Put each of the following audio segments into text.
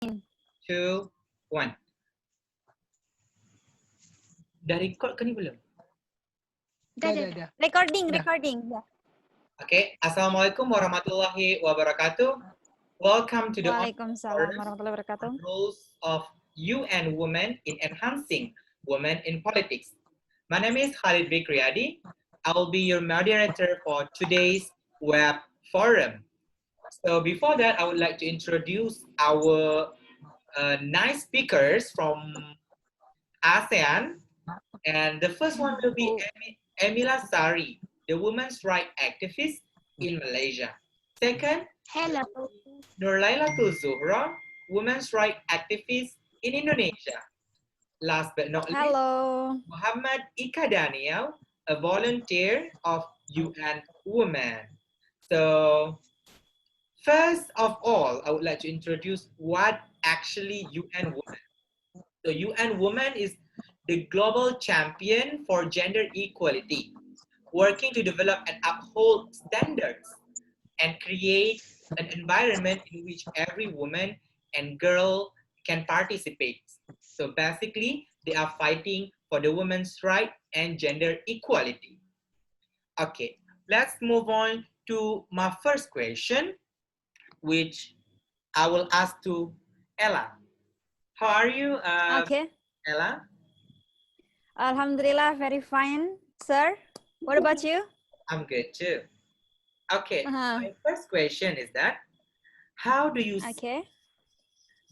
2, 1. Dah record ke ni belum? Dah. Recording. Dah. Ya. Okay. Assalamualaikum warahmatullahi wabarakatuh. Welcome to the Waalaikumsalam warahmatullahi wabarakatuh. roles of UN Women in Enhancing Women in Politics. My name is Khalid Vikriadi. I will be your moderator for today's web forum. So before that, I would like to introduce our nice speakers from ASEAN. And the first one will be Emila Sari, the women's rights activist in Malaysia. Second, Hello. Nur Lailatul Zuhro, women's rights activist in Indonesia. Last but not least, Hello. Mohamad Danial, a volunteer of UN Women. So, first of all, I would like to introduce what actually UN Women. So, UN Women is the global champion for gender equality, working to develop and uphold standards and create an environment in which every woman and girl can participate. So basically, they are fighting for the women's right and gender equality. Okay, let's move on to my first question, which I will ask to Ella. How are you, Ella? Alhamdulillah, very fine, sir. What about you? I'm good too. Okay, my first question is that, how do you see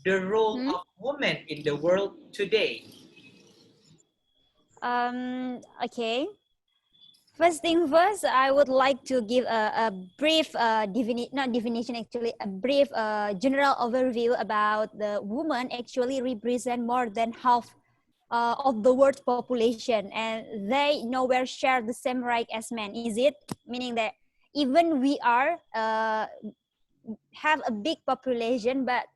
the role of women in the world today? Okay. First thing first, I would like to give a brief brief general overview about the women actually represent more than half of the world's population, and they nowhere share the same right as men. Is it? Meaning that even we are have a big population, but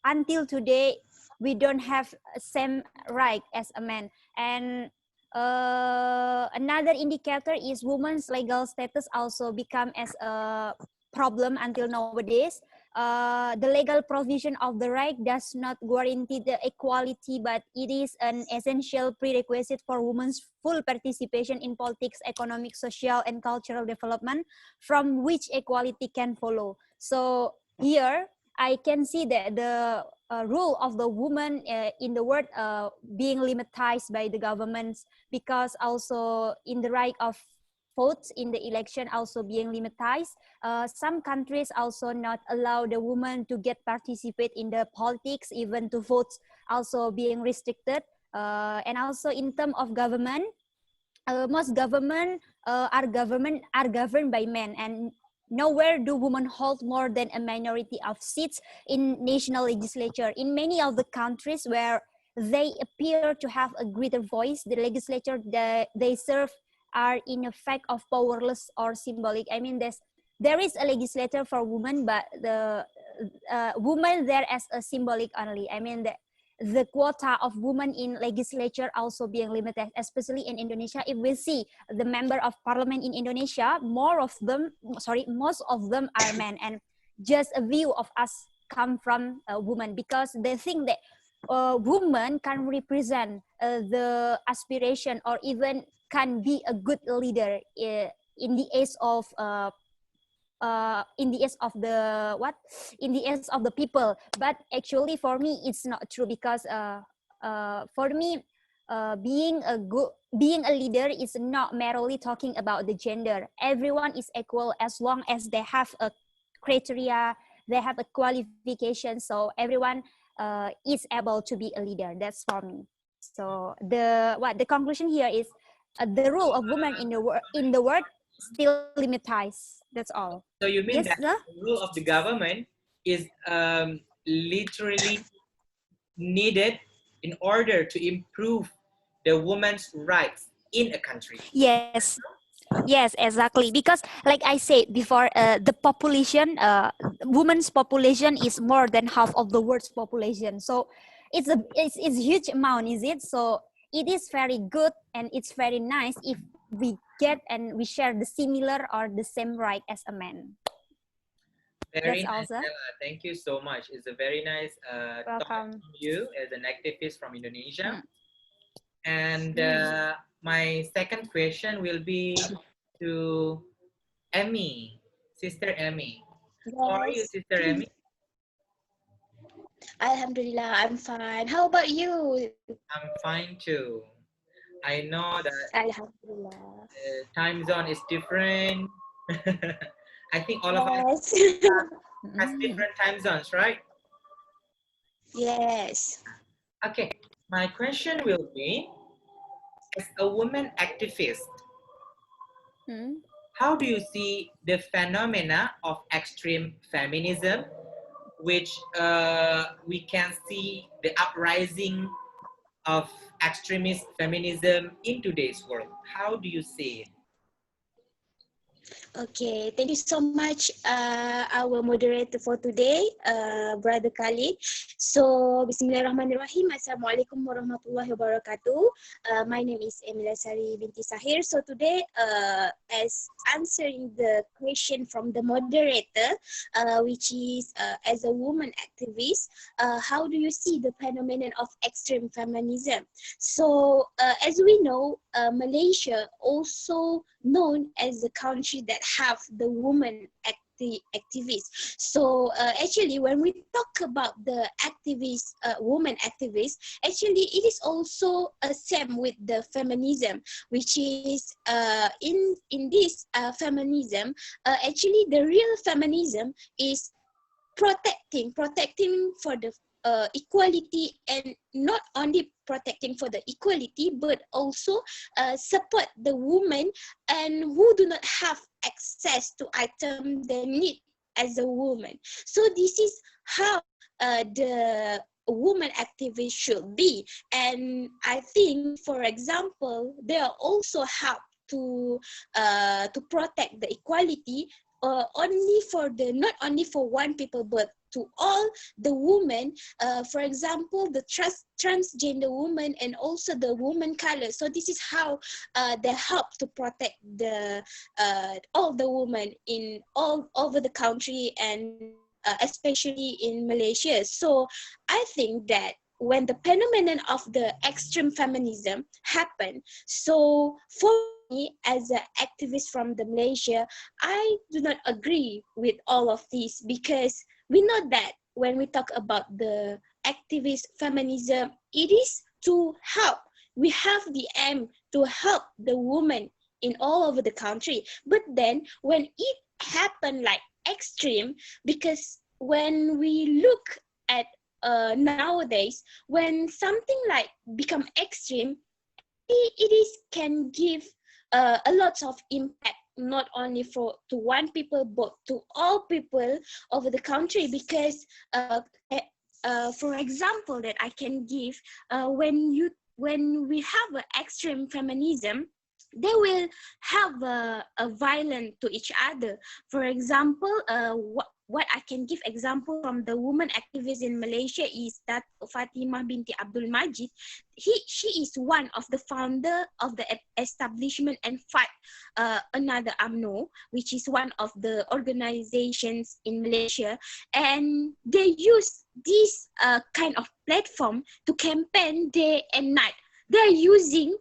until today we don't have same right as a man. And another indicator is women's legal status also become as a problem until nowadays. The legal provision of the right does not guarantee the equality, but it is an essential prerequisite for women's full participation in politics, economic, social, and cultural development, from which equality can follow. So here I can see that the role of the woman in the world being limited by the governments, because also in the right of votes in the election also being limited. Some countries also not allow the woman to get participate in the politics, even to vote also being restricted. And also in terms of government, most government are governed by men, and nowhere do women hold more than a minority of seats in national legislature. In many of the countries where they appear to have a greater voice, the legislature they serve are in effect of powerless or symbolic. I mean, there is a legislator for women, but the women there as a symbolic only. I mean, the quota of women in legislature also being limited, especially in Indonesia. If we see the member of parliament in Indonesia, most of them are men, and just a few of us come from women, because they think that women can represent the aspiration or even can be a good leader in the age of in the eyes of the people. But actually for me it's not true, because for me being a leader is not merely talking about the gender. Everyone is equal as long as they have a criteria, they have a qualification, so everyone is able to be a leader. That's for me. So the conclusion here is the role of women in the world still limitized. That's all. So you mean yes, that the role of the government is literally needed in order to improve the women's rights in a country? Yes, exactly. Because like I said before, the population, women's population is more than half of the world's population. So it's a huge amount, is it? So it is very good and it's very nice if we get and we share the similar or the same right as a man. Very That's nice, also. Ella. Thank you so much. It's a very nice thought Welcome. from you as an activist from Indonesia. Mm. And Mm. my second question will be to Emmy, Sister Emmy. How are you, Yes. Sister Emmy? Alhamdulillah, I'm fine. How about you? I'm fine too. I know that Alhamdulillah. time zone is different. I think all of us Yes. has Mm. different time zones, right? Yes. Okay, my question will be, as a woman activist, Mm. how do you see the phenomena of extreme feminism, which we can see the uprising of extremist feminism in today's world? How do you see it? Okay, thank you so much, our moderator for today, Brother Khalid. So, Bismillahirrahmanirrahim. Assalamualaikum warahmatullahi wabarakatuh. My name is Emila Sari Binti Sahir. So today, as answering the question from the moderator, which is as a woman activist, how do you see the phenomenon of extreme feminism? So, as we know, Malaysia also known as the country that have the women activists. So actually, when we talk about the activists, women activists, actually it is also same with the feminism, which is in this feminism. Actually, the real feminism is protecting for the equality, and not only protecting for the equality, but also support the women and who do not have access to item they need as a woman. So this is how the woman activist should be. And I think, for example, they are also help to protect the equality, only for the not only for one people but to all the women, for example the transgender woman and also the woman color. So this is how they help to protect the all the women in all over the country, and especially in Malaysia. So I think that when the phenomenon of the extreme feminism happened, so for me as an activist from the Malaysia, I do not agree with all of this, because we know that when we talk about the activist feminism, it is to help. We have the aim to help the women in all over the country. But then when it happened like extreme, because when we look at nowadays, when something like become extreme, it is can give a lot of impact, not only for to one people but to all people over the country. Because for example that I can give, when we have an extreme feminism, they will have a violent to each other. For example, what I can give example from the woman activist in Malaysia is that Fatimah Binti Abdul Majid. She is one of the founder of the establishment and fight another UMNO, which is one of the organizations in Malaysia, and they use this kind of platform to campaign day and night. They're using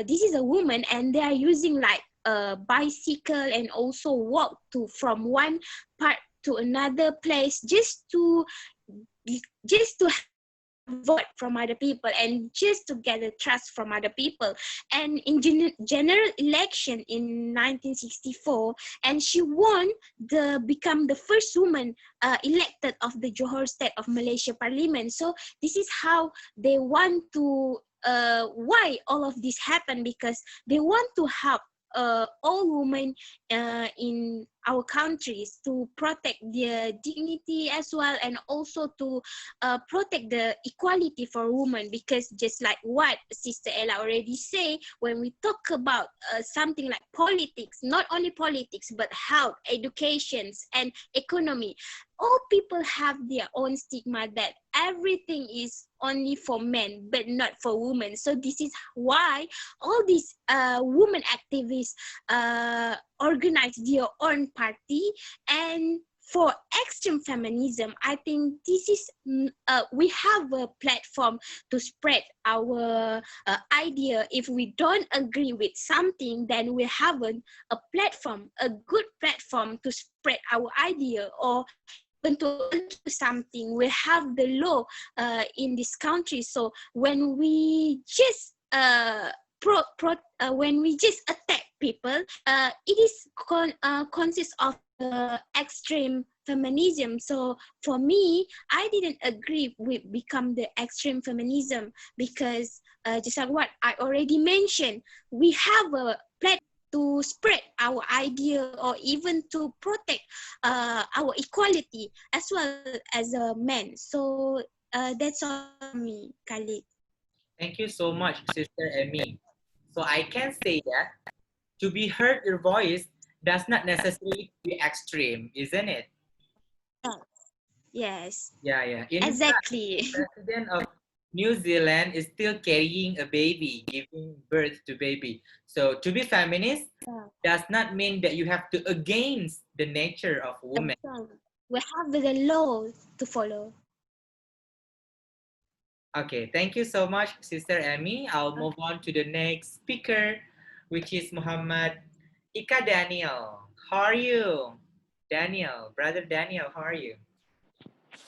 this is a woman, and they are using like a bicycle and also walk to from one part to another place, just to vote from other people and just to get the trust from other people. And in general election in 1964, and she won become the first woman elected of the Johor State of Malaysia Parliament. So this is how they want to why all of this happened, because they want to help all women in our countries to protect their dignity as well, and also to protect the equality for women. Because just like what Sister Ella already say, when we talk about something like politics, not only politics but health, educations and economy, all people have their own stigma that everything is only for men but not for women. So this is why all these women activists organize their own party and for extreme feminism, I think this is we have a platform to spread our idea. If we don't agree with something, then we have a platform, a good platform to spread our idea, or even to undo something. We have the law in this country. So when we just when we just attack people, it is consists of extreme feminism. So for me, I didn't agree with become the extreme feminism, because just like what I already mentioned, we have a platform to spread our idea, or even to protect our equality as well as a man. So that's all for me, Khalid. Thank you so much, Sister Emmy. So I can say that to be heard your voice does not necessarily be extreme, isn't it? Yes, Yeah, yeah. In fact, exactly. President of New Zealand is still carrying a baby, giving birth to baby. So to be feminist does not mean that you have to against the nature of women. We have the law to follow. Okay, thank you so much, Sister Emmy. I'll move on to the next speaker, which is Mohamad Ika Daniel. How are you? Daniel, brother Daniel, how are you?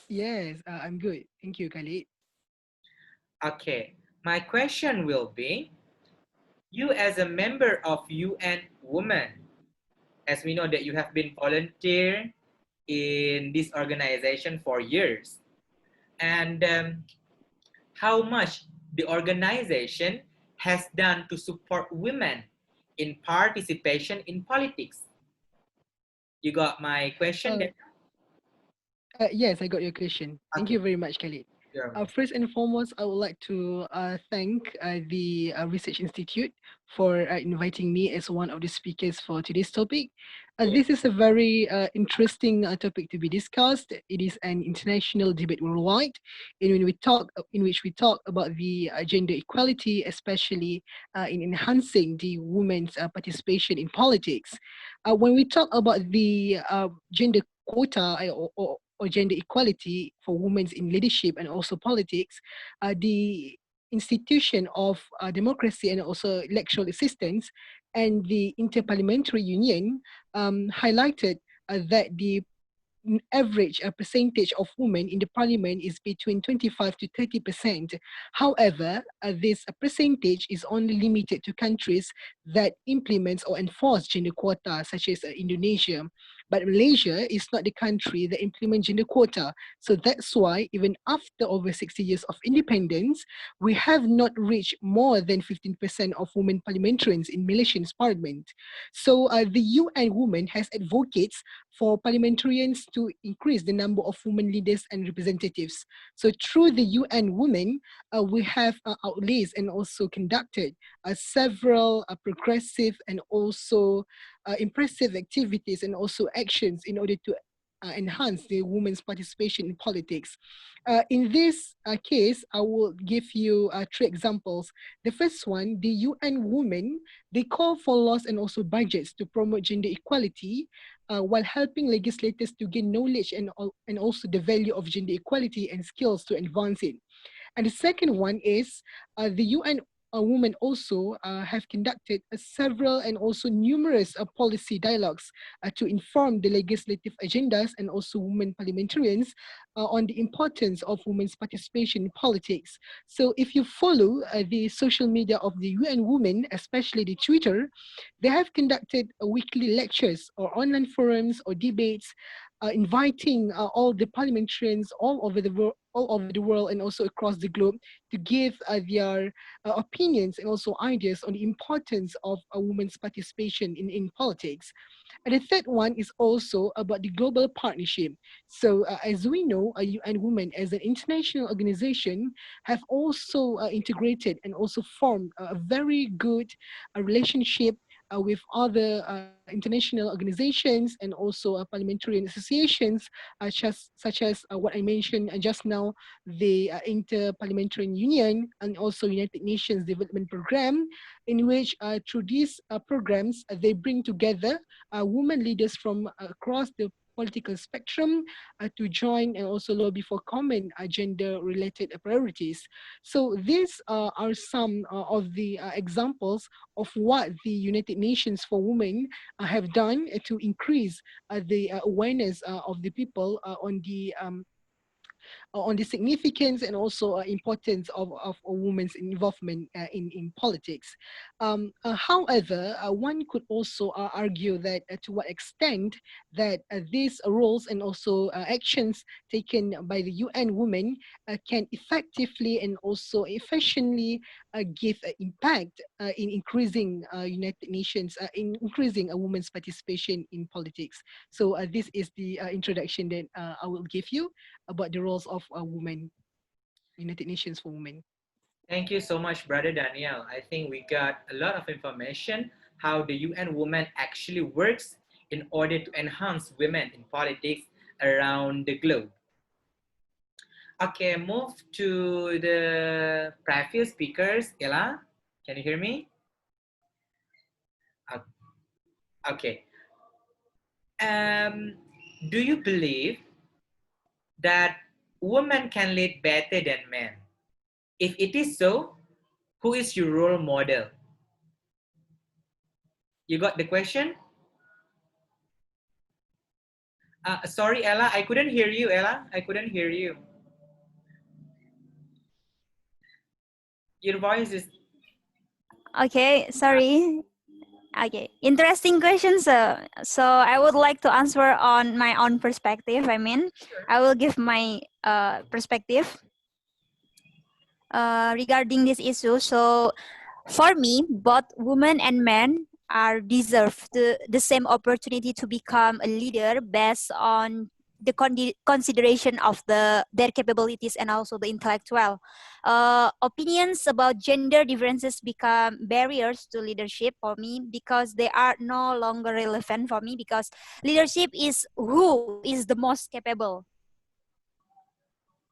Yes, I'm good. Thank you, Khalid. Okay, my question will be, you as a member of UN Women, as we know that you have been volunteer in this organization for years, and how much the organization has done to support women in participation in politics. You got my question? Uh, yes, I got your question. Thank Okay, you very much, Khalid. sure. First and foremost, I would like to thank the Research Institute for inviting me as one of the speakers for today's topic. This is a very interesting topic to be discussed. It is an international debate worldwide, in which we talk about the gender equality, especially in enhancing the women's participation in politics. When we talk about the gender quota or gender equality for women in leadership and also politics, the institution of democracy and also electoral assistance and the Interparliamentary Union highlighted that the average percentage of women in the parliament is between 25 to 30%. However, this percentage is only limited to countries that implement or enforce gender quota, such as Indonesia. But Malaysia is not the country that implements gender quota. So that's why even after over 60 years of independence, we have not reached more than 15% of women parliamentarians in Malaysian's parliament. So the UN Women has advocates for parliamentarians to increase the number of women leaders and representatives. So through the UN Women, we have outlays and also conducted several progressive and also impressive activities and also actions in order to enhance the women's participation in politics. In this case, I will give you three examples. The first one, the UN Women, they call for laws and also budgets to promote gender equality while helping legislators to gain knowledge and also the value of gender equality and skills to advance it. And the second one is the UN women also have conducted several and also numerous policy dialogues to inform the legislative agendas and also women parliamentarians on the importance of women's participation in politics. So if you follow the social media of the UN Women, especially the Twitter, they have conducted weekly lectures or online forums or debates inviting all the parliamentarians all over the world and also across the globe to give their opinions and also ideas on the importance of a woman's participation in politics. And the third one is also about the global partnership. So as we know, UN Women as an international organization have also integrated and also formed a very good relationship with other international organizations and also parliamentarian associations, such as what I mentioned just now, the Inter-Parliamentarian Union and also United Nations Development Program, in which through these programs, they bring together women leaders from across the political spectrum to join and also lobby for common gender-related priorities. So these are some of the examples of what the United Nations for Women have done to increase the awareness of the people on the significance and also importance of a woman's involvement in politics. However, one could also argue that to what extent that these roles and also actions taken by the UN women can effectively and also efficiently give impact in increasing United Nations, in increasing a woman's participation in politics. So this is the introduction that I will give you about the roles of women, United Nations for Women. Thank you so much, Brother Daniel. I think we got a lot of information how the UN Women actually works in order to enhance women in politics around the globe. Okay, move to the previous speakers. Ella, can you hear me? Okay. Um, do you believe that women can lead better than men? If it is so, who is your role model? You got the question? Sorry, Ella, I couldn't hear you, Ella. I couldn't hear you. Your voice is... Okay, sorry. Okay, interesting questions. So I would like to answer on my own perspective. I will give my perspective regarding this issue. So for me, both women and men are deserve the same opportunity to become a leader based on the consideration of their capabilities and also the intellectual. Opinions about gender differences become barriers to leadership for me because they are no longer relevant for me, because leadership is who is the most capable.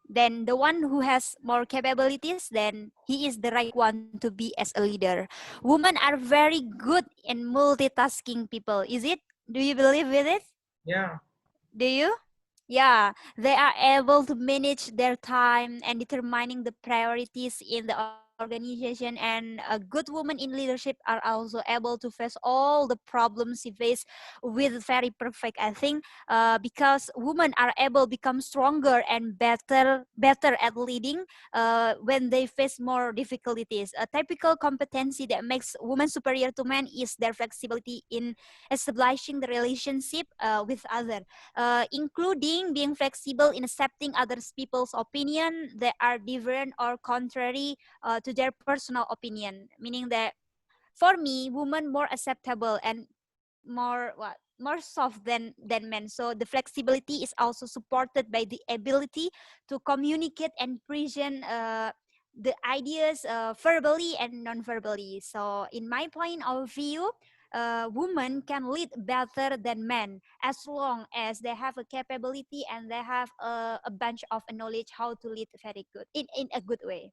Then the one who has more capabilities, then he is the right one to be as a leader. Women are very good in multitasking people. Is it? Do you believe with it? Yeah. Do you? Yeah, they are able to manage their time and determining the priorities in the organization. And a good woman in leadership are also able to face all the problems she face with very perfect. I think because women are able to become stronger and better at leading when they face more difficulties. A typical competency that makes women superior to men is their flexibility in establishing the relationship with others, including being flexible in accepting other people's opinion that are different or contrary to their personal opinion. Meaning that for me, women more acceptable and more soft than men. So the flexibility is also supported by the ability to communicate and present the ideas verbally and non-verbally. So in my point of view, women can lead better than men as long as they have a capability and they have a bunch of knowledge how to lead very good in a good way.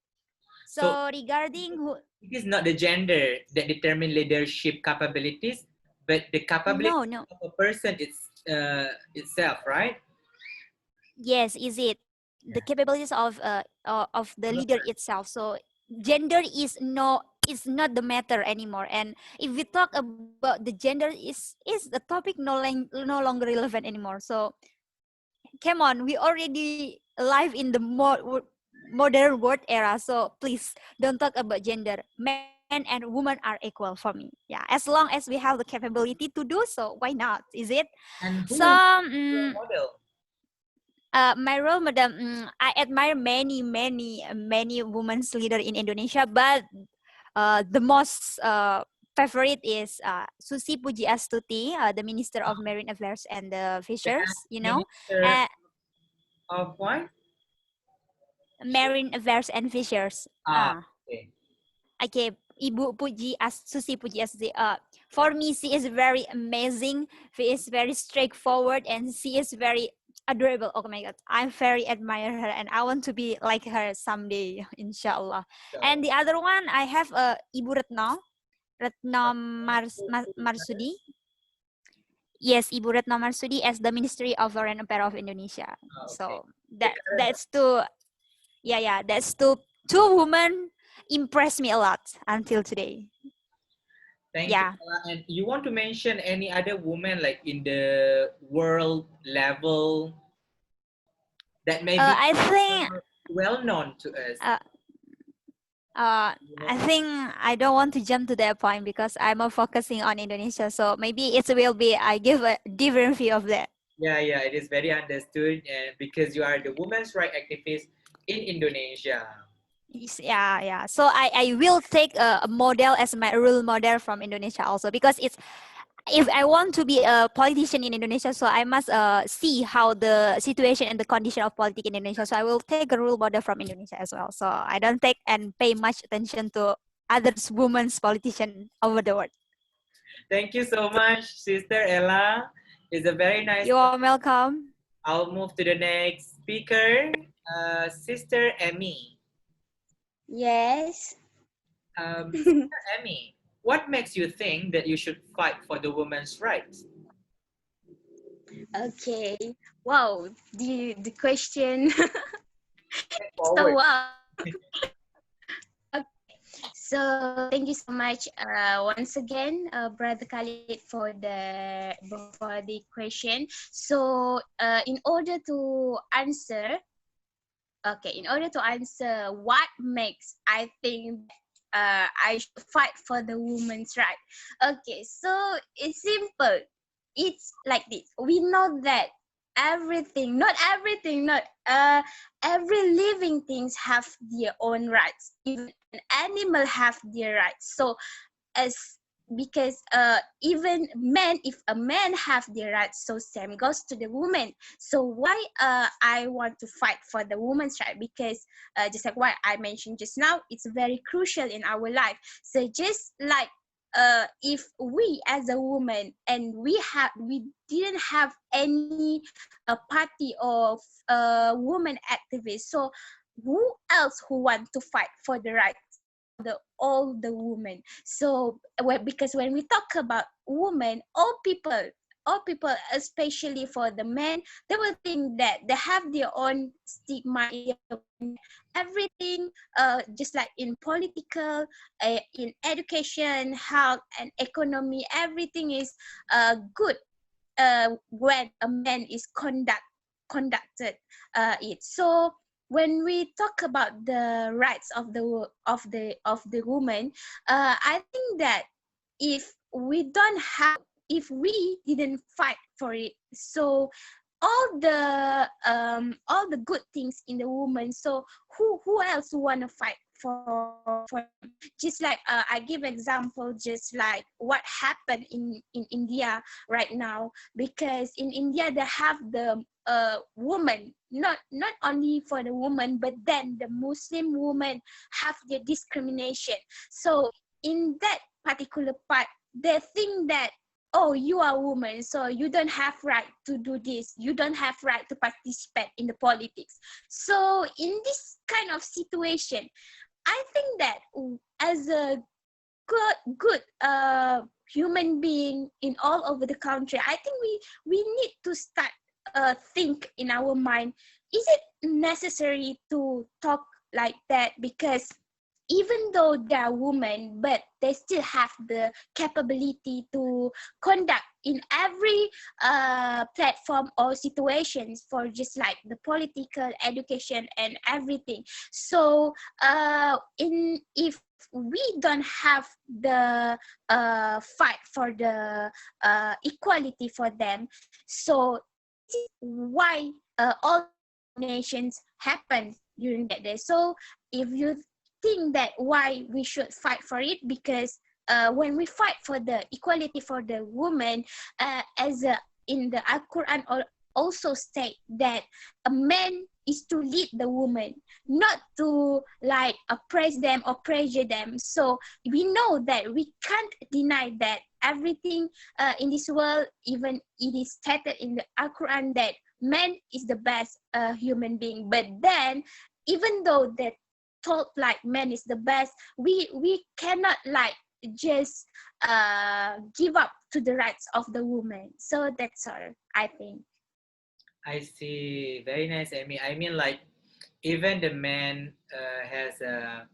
So So regarding who, it is not the gender that determine leadership capabilities, but the capability no, of a person itself, right? yes, is it the Yeah. capabilities of the leader itself. So gender is not the matter anymore. And if we talk about the gender, is the topic no longer relevant anymore. So come on, we already live in the modern world era. So please don't talk about gender. Men and women are equal for me. Yeah, as long as we have the capability to do so, why not? Is it? And So who is your model? my role model, I admire many women's leader in Indonesia, but the most favorite is Susi Pujiastuti, the Minister of Marine Affairs and The Fisheries. minister Uh, of what? Marine Affairs and Fisheries. Ah, okay. Okay, Susi Pujiastuti. For me, she is very amazing. She is very straightforward, and she is very adorable. Oh my god, I very admire her, and I want to be like her someday, inshallah. So, And the other one, I have Ibu Retno Marsudi. Yes, Ibu Retno Marsudi as the Ministry of Foreign Affairs of Indonesia. Oh, okay. So that's two. Yeah, that's two women impressed me a lot until today. Thank you. Yeah. And you want to mention any other woman like in the world level that may be I think well known to us? uh, I think I don't want to jump to that point because I'm more focusing on Indonesia. So maybe it will be I give a different view of that. Yeah, it is very understood, and because you are the women's right activist in Indonesia. Yeah. So I will take a model as my role model from Indonesia also, because it's, if I want to be a politician in Indonesia, so I must see how the situation and the condition of politics in Indonesia. So I will take a role model from Indonesia as well. So I don't take and pay much attention to others women's politician over the world. Thank you so much, Sister Ella. It's a very nice You talk. are welcome. I'll move to the next speaker, Sister Emmy. Yes. Sister Emmy, what makes you think that you should fight for the women's rights? Okay. Wow. The question. So Forward. wow. So thank you so much once again, Brother Khalid, for the question. So in order to answer, what makes I think I should fight for the women's right. Okay, so it's simple. It's like this. We know that not every living things have their own rights. Even an animal have their rights. So as because even men, if a man have their rights, so same goes to the woman. So why I want to fight for the woman's right? Because just like what I mentioned just now, it's very crucial in our life. So just like if we as a woman and we didn't have any party of woman activists, so who else who want to fight for the rights all the women? So because when we talk about women, all people, especially for the men, they will think that they have their own stigma in everything, just like in political, in education, health, and economy. Everything is good when a man is conducted it. So when we talk about the rights of the woman, I think that if if we didn't fight for it, so all the good things in the woman, so who else want to fight for them? Just like I give example, just like what happened in India right now, because in India they have the woman, not only for the woman, but then the Muslim woman have their discrimination. So in that particular part, they think that, oh, you are a woman, so you don't have right to do this, you don't have right to participate in the politics. So in this kind of situation, I think that as a good human being in all over the country, I think we need to start think in our mind, is it necessary to talk like that? Because even though they are women, but they still have the capability to conduct in every platform or situations, for just like the political, education, and everything. So if we don't have the fight for the equality for them, so this is why all nations happen during that day. So if you think that why we should fight for it, because when we fight for the equality for the woman, in the Al-Quran also state that a man is to lead the woman, not to like oppress them or pressure them. So we know that we can't deny that everything in this world, even it is stated in the Al-Quran that man is the best human being. But then, even though that told like man is the best, we cannot like just give up to the rights of the woman. So that's all, I think. I see. Very nice, Amy. I mean, like, even the man has a,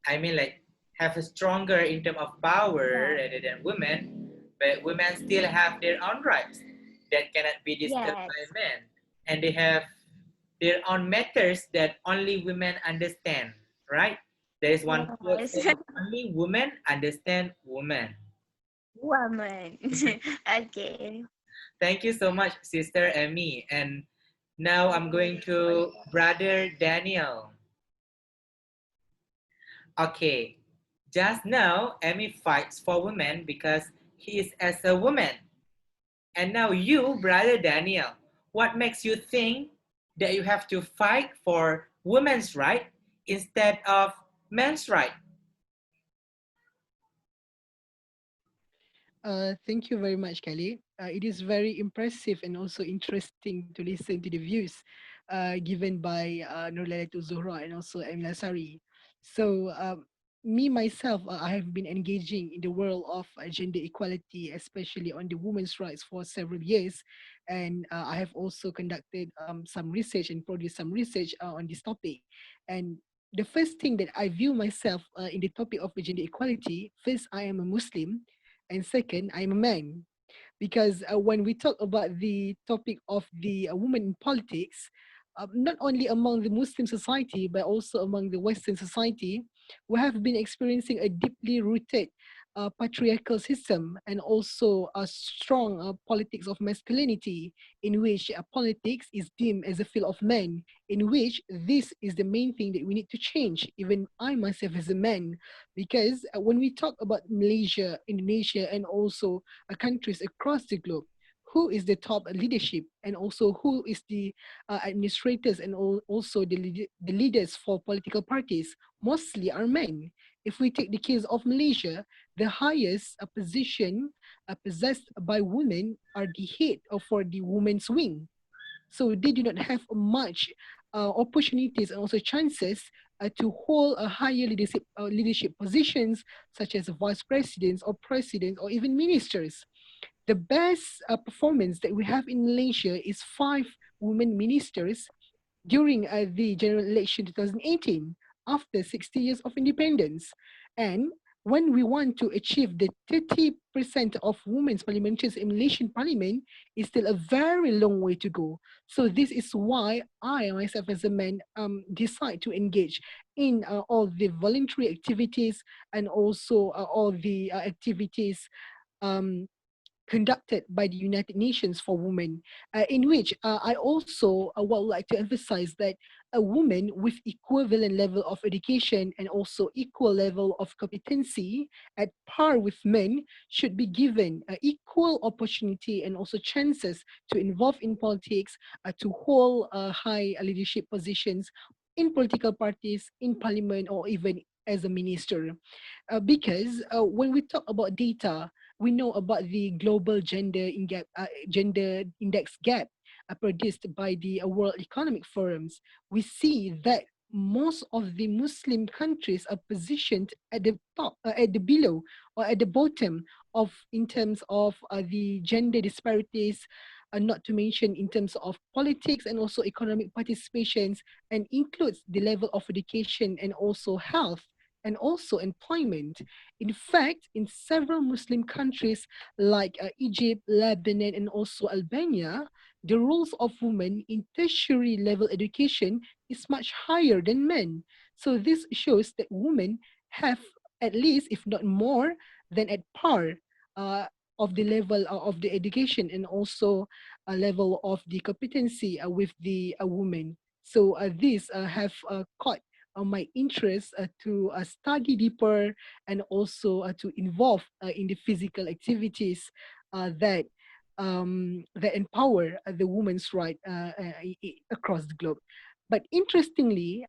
I mean, like, have a stronger in terms of power Yeah. rather than women, but women still have their own rights that cannot be disturbed Yes. by men, and they have their own matters that only women understand. Right? There is one quote Yes. saying, "Only women understand women." Woman. Okay. Thank you so much, Sister Amy. And now I'm going to Brother Daniel. Okay, just now Amy fights for women because he is as a woman. And now you, Brother Daniel, what makes you think that you have to fight for women's right instead of men's right? Thank you very much, Kelly. It is very impressive and also interesting to listen to the views given by Nur Lailatul Zuhro and also Emila Sari. So, me myself, I have been engaging in the world of gender equality, especially on the women's rights, for several years, and I have also conducted some research and produced some research on this topic. And the first thing that I view myself in the topic of gender equality, first, I am a Muslim, and second, I'm a man. Because when we talk about the topic of the woman in politics, not only among the Muslim society, but also among the Western society, we have been experiencing a deeply rooted patriarchal system and also a strong politics of masculinity, in which politics is deemed as a field of men, in which this is the main thing that we need to change. Even I myself as a man, because when we talk about Malaysia, Indonesia, and also countries across the globe, who is the top leadership and also who is the administrators and also the leaders for political parties mostly are men. If we take the case of Malaysia, the highest position possessed by women are the head of for the women's wing. So they do not have much opportunities and also chances to hold a higher leadership positions such as vice presidents or presidents or even ministers. The best performance that we have in Malaysia is 5 women ministers during the general election 2018 after 60 years of independence. And when we want to achieve the 30% of women's parliamentarians in Malaysian parliament, is still a very long way to go. So this is why I myself as a man decide to engage in all the voluntary activities and also all the activities um, conducted by the United Nations for Women, in which I also would like to emphasize that a woman with equivalent level of education and also equal level of competency at par with men should be given equal opportunity and also chances to involve in politics, to hold high leadership positions in political parties, in parliament, or even as a minister. Because when we talk about data, we know about the global gender index gap produced by the World Economic Forums. We see that most of the Muslim countries are positioned at the top, at the below, or at the bottom of in terms of the gender disparities. Not to mention in terms of politics and also economic participations, and includes the level of education and also health and also employment. In fact, in several Muslim countries like Egypt, Lebanon, and also Albania, the roles of women in tertiary level education is much higher than men. So this shows that women have at least, if not more, than at par uh, of the level of the education and also a level of the competency with the women. So these have caught my interest to study deeper and also to involve in the physical activities that empower the women's right across the globe. But interestingly,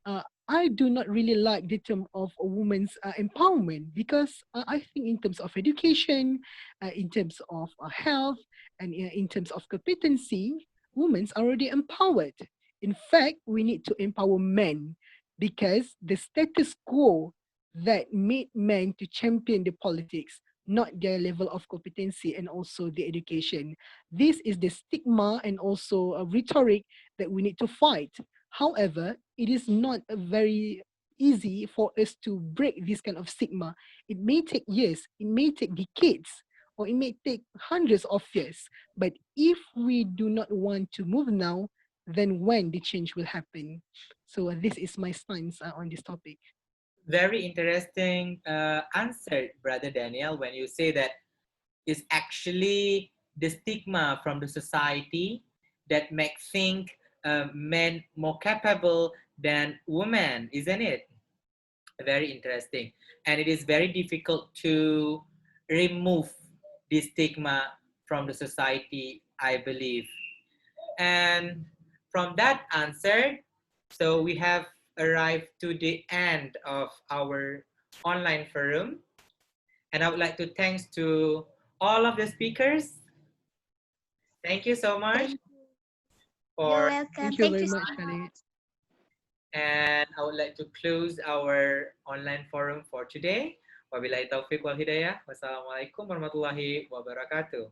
I do not really like the term of a woman's empowerment because I think in terms of education, in terms of health, and in terms of competency, women's are already empowered. In fact, we need to empower men because the status quo that made men to champion the politics, not their level of competency and also the education. This is the stigma and also a rhetoric that we need to fight. However, it is not a very easy for us to break this kind of stigma. It may take years, it may take decades, or it may take hundreds of years. But if we do not want to move now, then when the change will happen? So this is my stance on this topic. Very interesting answer, Brother Daniel, when you say that it's actually the stigma from the society that make think men more capable than women, isn't it? Very interesting. And it is very difficult to remove this stigma from the society, I believe. And from that answer, so we have arrived to the end of our online forum. And I would like to thanks to all of the speakers. Thank you so much Thank you. You're for, welcome. Thank you Thank very you so much, Khalid. much. and I would like to close our online forum for today. Wabillahi taufiq wal hidayah. Wassalamualaikum warahmatullahi wabarakatuh.